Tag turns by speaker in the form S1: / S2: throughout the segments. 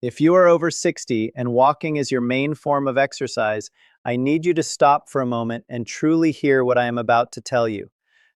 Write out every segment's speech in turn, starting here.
S1: If you are over 60 and walking is your main form of exercise, I need you to stop for a moment and truly hear what I am about to tell you.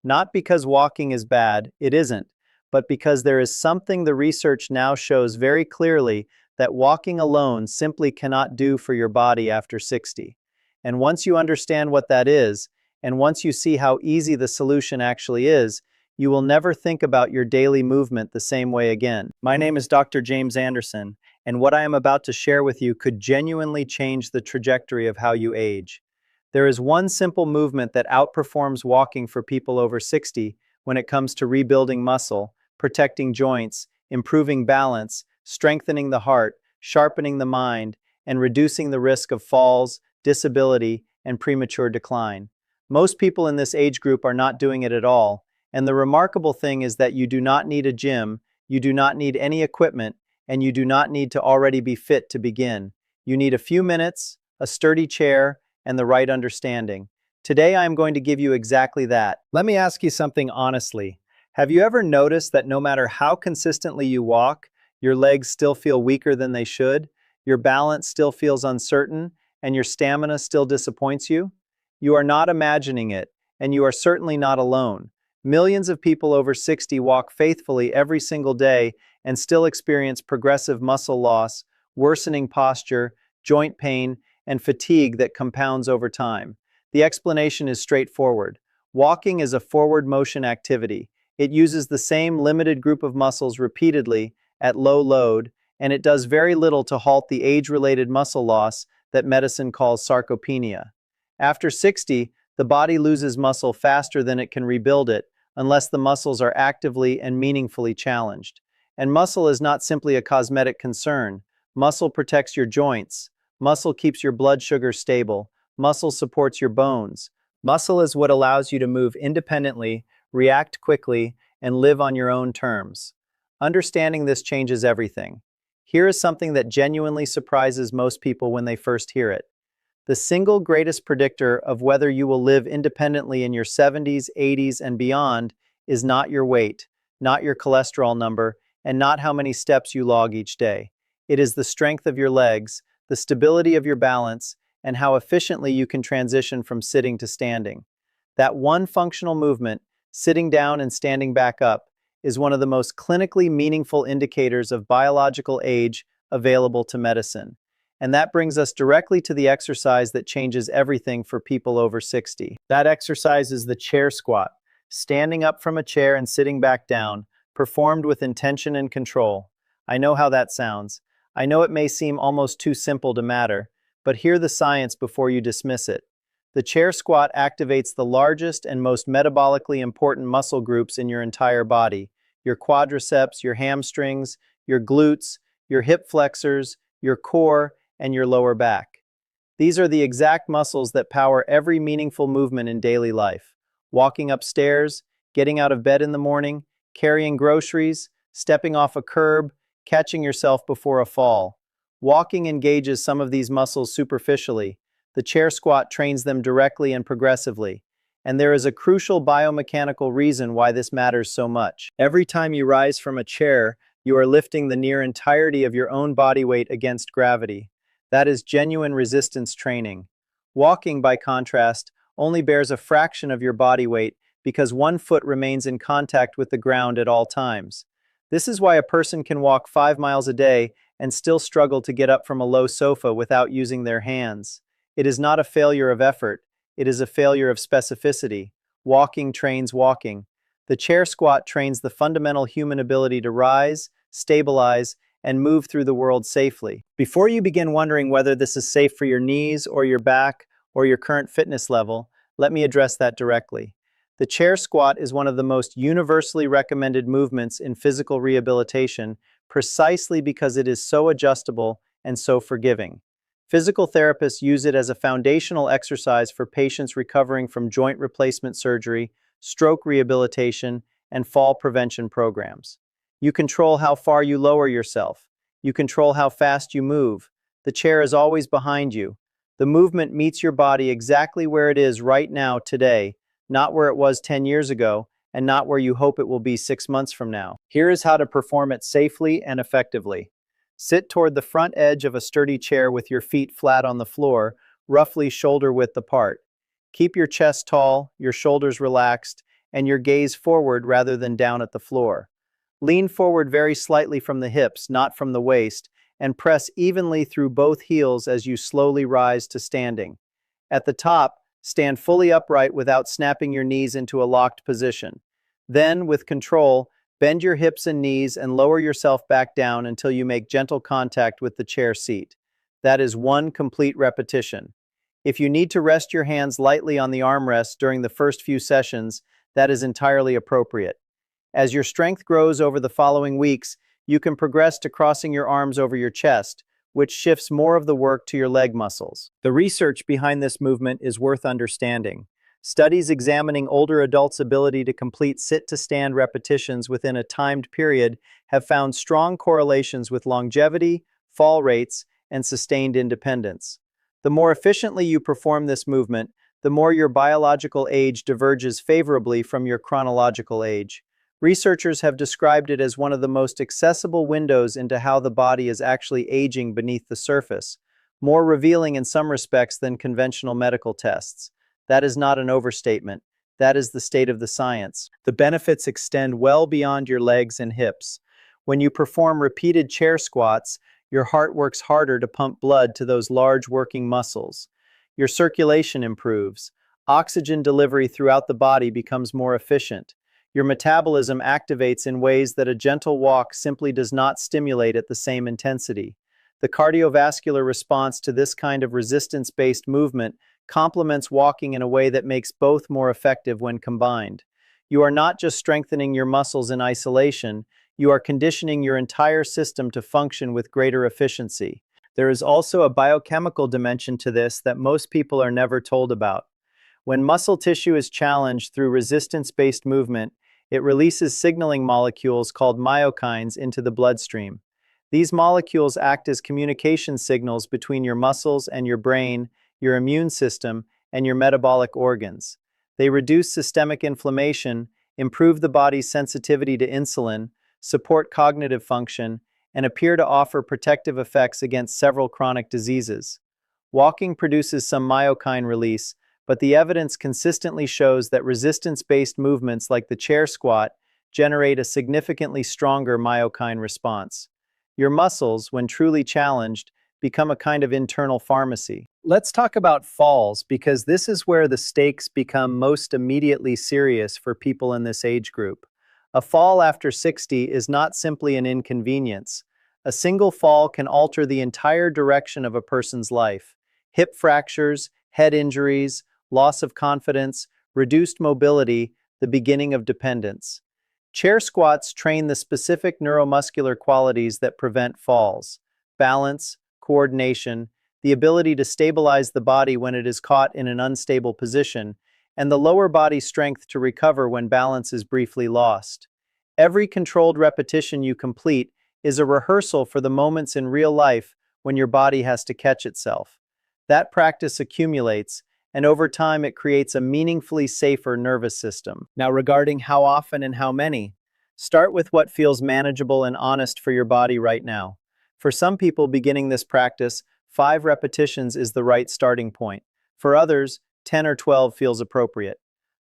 S1: Not because walking is bad, it isn't, but because there is something the research now shows very clearly that walking alone simply cannot do for your body after 60. And once you understand what that is, and once you see how easy the solution actually is, you will never think about your daily movement the same way again. My name is Dr. James Anderson, and what I am about to share with you could genuinely change the trajectory of how you age. There is one simple movement that outperforms walking for people over 60 when it comes to rebuilding muscle, protecting joints, improving balance, strengthening the heart, sharpening the mind, and reducing the risk of falls, disability, and premature decline. Most people in this age group are not doing it at all, and the remarkable thing is that you do not need a gym, you do not need any equipment, and you do not need to already be fit to begin. You need a few minutes, a sturdy chair, and the right understanding. Today I am going to give you exactly that. Let me ask you something honestly. Have you ever noticed that no matter how consistently you walk, your legs still feel weaker than they should, your balance still feels uncertain, and your stamina still disappoints you? You are not imagining it, and you are certainly not alone. Millions of people over 60 walk faithfully every single day and still experience progressive muscle loss, worsening posture, joint pain, and fatigue that compounds over time. The explanation is straightforward. Walking is a forward motion activity. It uses the same limited group of muscles repeatedly at low load, and it does very little to halt the age-related muscle loss that medicine calls sarcopenia. After 60, the body loses muscle faster than it can rebuild it, unless the muscles are actively and meaningfully challenged. And muscle is not simply a cosmetic concern. Muscle protects your joints. Muscle keeps your blood sugar stable. Muscle supports your bones. Muscle is what allows you to move independently, react quickly, and live on your own terms. Understanding this changes everything. Here is something that genuinely surprises most people when they first hear it. The single greatest predictor of whether you will live independently in your 70s, 80s, and beyond is not your weight, not your cholesterol number, and not how many steps you log each day. It is the strength of your legs, the stability of your balance, and how efficiently you can transition from sitting to standing. That one functional movement, sitting down and standing back up, is one of the most clinically meaningful indicators of biological age available to medicine. And that brings us directly to the exercise that changes everything for people over 60. That exercise is the chair squat, standing up from a chair and sitting back down, performed with intention and control. I know how that sounds. I know it may seem almost too simple to matter, but hear the science before you dismiss it. The chair squat activates the largest and most metabolically important muscle groups in your entire body: your quadriceps, your hamstrings, your glutes, your hip flexors, your core, and your lower back. These are the exact muscles that power every meaningful movement in daily life. Walking upstairs, getting out of bed in the morning, carrying groceries, stepping off a curb, catching yourself before a fall. Walking engages some of these muscles superficially. The chair squat trains them directly and progressively. And there is a crucial biomechanical reason why this matters so much. Every time you rise from a chair, you are lifting the near entirety of your own body weight against gravity. That is genuine resistance training. Walking, by contrast, only bears a fraction of your body weight because one foot remains in contact with the ground at all times. This is why a person can walk 5 miles a day and still struggle to get up from a low sofa without using their hands. It is not a failure of effort, it is a failure of specificity. Walking trains walking. The chair squat trains the fundamental human ability to rise, stabilize, and move through the world safely. Before you begin wondering whether this is safe for your knees or your back or your current fitness level, let me address that directly. The chair squat is one of the most universally recommended movements in physical rehabilitation precisely because it is so adjustable and so forgiving. Physical therapists use it as a foundational exercise for patients recovering from joint replacement surgery, stroke rehabilitation, and fall prevention programs. You control how far you lower yourself. You control how fast you move. The chair is always behind you. The movement meets your body exactly where it is right now, today, not where it was 10 years ago, and not where you hope it will be 6 months from now. Here is how to perform it safely and effectively. Sit toward the front edge of a sturdy chair with your feet flat on the floor, roughly shoulder width apart. Keep your chest tall, your shoulders relaxed, and your gaze forward rather than down at the floor. Lean forward very slightly from the hips, not from the waist, and press evenly through both heels as you slowly rise to standing. At the top, stand fully upright without snapping your knees into a locked position. Then, with control, bend your hips and knees and lower yourself back down until you make gentle contact with the chair seat. That is one complete repetition. If you need to rest your hands lightly on the armrests during the first few sessions, that is entirely appropriate. As your strength grows over the following weeks, you can progress to crossing your arms over your chest, which shifts more of the work to your leg muscles. The research behind this movement is worth understanding. Studies examining older adults' ability to complete sit-to-stand repetitions within a timed period have found strong correlations with longevity, fall rates, and sustained independence. The more efficiently you perform this movement, the more your biological age diverges favorably from your chronological age. Researchers have described it as one of the most accessible windows into how the body is actually aging beneath the surface, more revealing in some respects than conventional medical tests. That is not an overstatement. That is the state of the science. The benefits extend well beyond your legs and hips. When you perform repeated chair squats, your heart works harder to pump blood to those large working muscles. Your circulation improves. Oxygen delivery throughout the body becomes more efficient. Your metabolism activates in ways that a gentle walk simply does not stimulate at the same intensity. The cardiovascular response to this kind of resistance-based movement complements walking in a way that makes both more effective when combined. You are not just strengthening your muscles in isolation, you are conditioning your entire system to function with greater efficiency. There is also a biochemical dimension to this that most people are never told about. When muscle tissue is challenged through resistance-based movement, it releases signaling molecules called myokines into the bloodstream. These molecules act as communication signals between your muscles and your brain, your immune system, and your metabolic organs. They reduce systemic inflammation, improve the body's sensitivity to insulin, support cognitive function, and appear to offer protective effects against several chronic diseases. Walking produces some myokine release, but the evidence consistently shows that resistance-based movements like the chair squat generate a significantly stronger myokine response. Your muscles, when truly challenged, become a kind of internal pharmacy. Let's talk about falls, because this is where the stakes become most immediately serious for people in this age group. A fall after 60 is not simply an inconvenience. A single fall can alter the entire direction of a person's life. Hip fractures, head injuries, loss of confidence, reduced mobility, the beginning of dependence. Chair squats train the specific neuromuscular qualities that prevent falls: balance, coordination, the ability to stabilize the body when it is caught in an unstable position, and the lower body strength to recover when balance is briefly lost. Every controlled repetition you complete is a rehearsal for the moments in real life when your body has to catch itself. That practice accumulates, and over time it creates a meaningfully safer nervous system. Now, regarding how often and how many, start with what feels manageable and honest for your body right now. For some people beginning this practice, 5 repetitions is the right starting point. For others, 10 or 12 feels appropriate.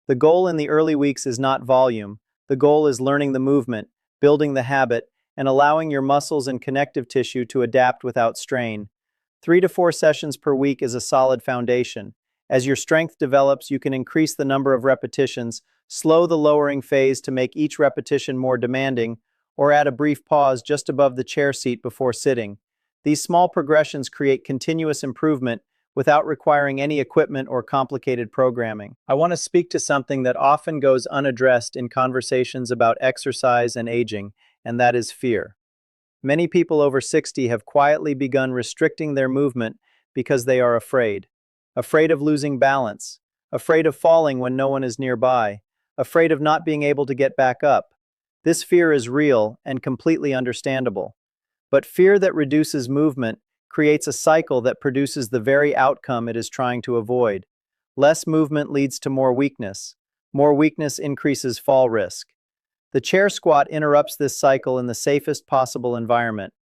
S1: The goal in the early weeks is not volume. The goal is learning the movement, building the habit, and allowing your muscles and connective tissue to adapt without strain. 3 to 4 sessions per week is a solid foundation. As your strength develops, you can increase the number of repetitions, slow the lowering phase to make each repetition more demanding, or add a brief pause just above the chair seat before sitting. These small progressions create continuous improvement without requiring any equipment or complicated programming. I want to speak to something that often goes unaddressed in conversations about exercise and aging, and that is fear. Many people over 60 have quietly begun restricting their movement because they are afraid. Afraid of losing balance, afraid of falling when no one is nearby, afraid of not being able to get back up. This fear is real and completely understandable. But fear that reduces movement creates a cycle that produces the very outcome it is trying to avoid. Less movement leads to more weakness. More weakness increases fall risk. The chair squat interrupts this cycle in the safest possible environment.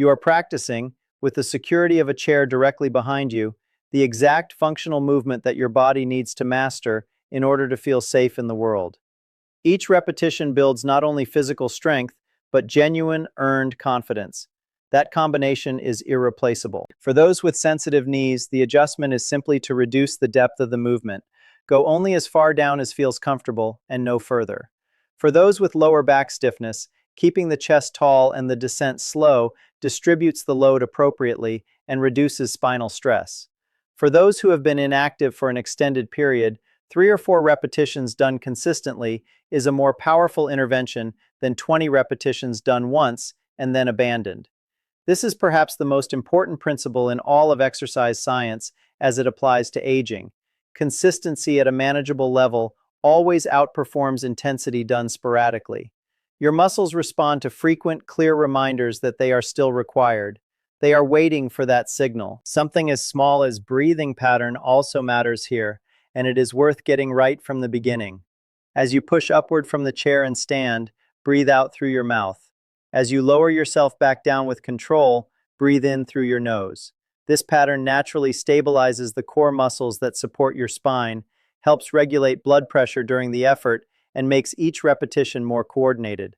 S1: You are practicing, with the security of a chair directly behind you, the exact functional movement that your body needs to master in order to feel safe in the world. Each repetition builds not only physical strength, but genuine, earned confidence. That combination is irreplaceable. For those with sensitive knees, the adjustment is simply to reduce the depth of the movement. Go only as far down as feels comfortable and no further. For those with lower back stiffness, keeping the chest tall and the descent slow distributes the load appropriately and reduces spinal stress. For those who have been inactive for an extended period, 3 or 4 repetitions done consistently is a more powerful intervention than 20 repetitions done once and then abandoned. This is perhaps the most important principle in all of exercise science as it applies to aging. Consistency at a manageable level always outperforms intensity done sporadically. Your muscles respond to frequent, clear reminders that they are still required. They are waiting for that signal. Something as small as breathing pattern also matters here, and it is worth getting right from the beginning. As you push upward from the chair and stand, breathe out through your mouth. As you lower yourself back down with control, breathe in through your nose. This pattern naturally stabilizes the core muscles that support your spine, helps regulate blood pressure during the effort, and makes each repetition more coordinated.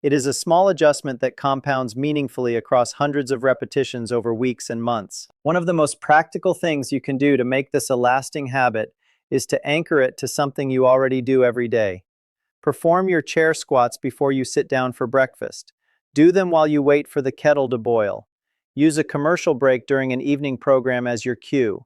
S1: It is a small adjustment that compounds meaningfully across hundreds of repetitions over weeks and months. One of the most practical things you can do to make this a lasting habit is to anchor it to something you already do every day. Perform your chair squats before you sit down for breakfast. Do them while you wait for the kettle to boil. Use a commercial break during an evening program as your cue.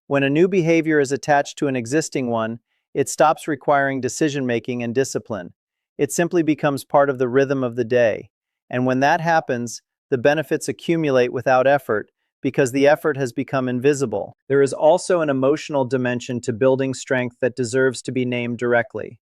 S1: When a new behavior is attached to an existing one, it stops requiring decision-making and discipline. It simply becomes part of the rhythm of the day. And when that happens, the benefits accumulate without effort because the effort has become invisible. There is also an emotional dimension to building strength that deserves to be named directly.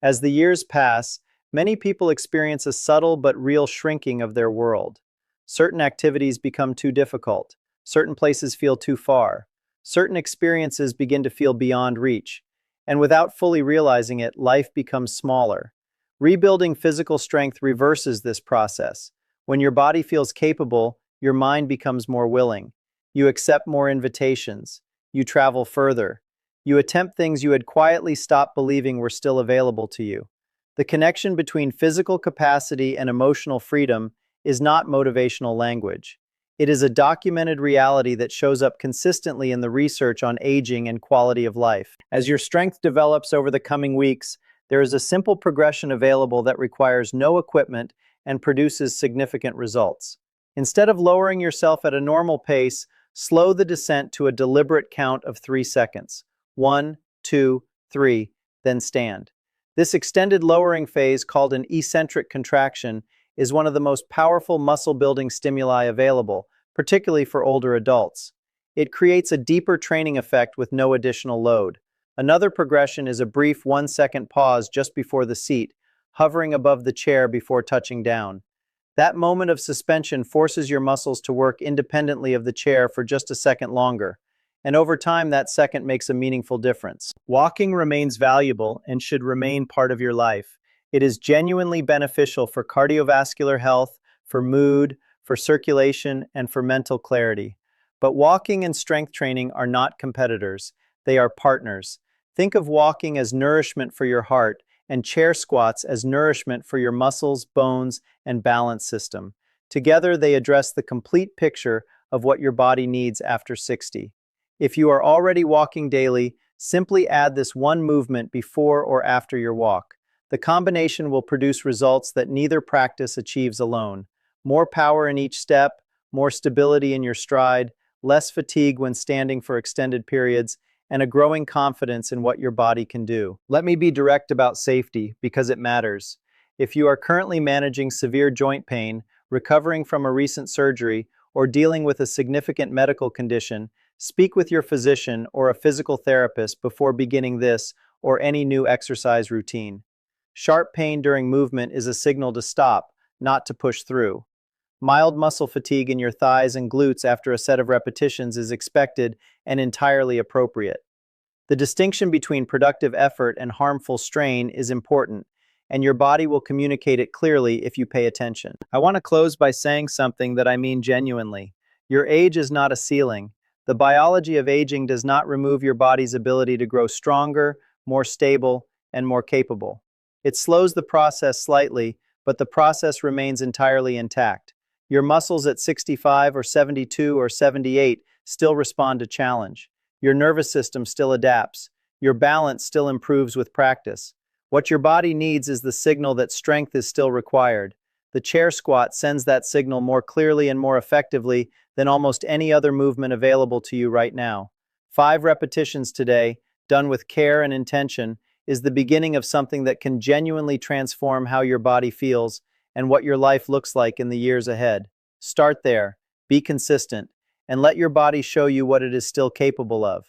S1: As the years pass, many people experience a subtle but real shrinking of their world. Certain activities become too difficult. Certain places feel too far. Certain experiences begin to feel beyond reach. And without fully realizing it, life becomes smaller. Rebuilding physical strength reverses this process. When your body feels capable, your mind becomes more willing. You accept more invitations. You travel further. You attempt things you had quietly stopped believing were still available to you. The connection between physical capacity and emotional freedom is not motivational language. It is a documented reality that shows up consistently in the research on aging and quality of life. As your strength develops over the coming weeks, there is a simple progression available that requires no equipment and produces significant results. Instead of lowering yourself at a normal pace, slow the descent to a deliberate count of 3 seconds. 1, 2, 3, then stand. This extended lowering phase, called an eccentric contraction, is one of the most powerful muscle-building stimuli available, particularly for older adults. It creates a deeper training effect with no additional load. Another progression is a brief 1-second pause just before the seat, hovering above the chair before touching down. That moment of suspension forces your muscles to work independently of the chair for just a second longer, and over time that second makes a meaningful difference. Walking remains valuable and should remain part of your life. It is genuinely beneficial for cardiovascular health, for mood, for circulation, and for mental clarity. But walking and strength training are not competitors. They are partners. Think of walking as nourishment for your heart and chair squats as nourishment for your muscles, bones, and balance system. Together, they address the complete picture of what your body needs after 60. If you are already walking daily, simply add this one movement before or after your walk. The combination will produce results that neither practice achieves alone. More power in each step, more stability in your stride, less fatigue when standing for extended periods, and a growing confidence in what your body can do. Let me be direct about safety, because it matters. If you are currently managing severe joint pain, recovering from a recent surgery, or dealing with a significant medical condition, speak with your physician or a physical therapist before beginning this or any new exercise routine. Sharp pain during movement is a signal to stop, not to push through. Mild muscle fatigue in your thighs and glutes after a set of repetitions is expected and entirely appropriate. The distinction between productive effort and harmful strain is important. and your body will communicate it clearly if you pay attention. I want to close by saying something that I mean genuinely. Your age is not a ceiling. The biology of aging does not remove your body's ability to grow stronger, more stable, and more capable. It slows the process slightly, but the process remains entirely intact. Your muscles at 65 or 72 or 78 still respond to challenge. Your nervous system still adapts. Your balance still improves with practice. What your body needs is the signal that strength is still required. The chair squat sends that signal more clearly and more effectively than almost any other movement available to you right now. 5 repetitions today, done with care and intention, is the beginning of something that can genuinely transform how your body feels and what your life looks like in the years ahead. Start there, be consistent, and let your body show you what it is still capable of.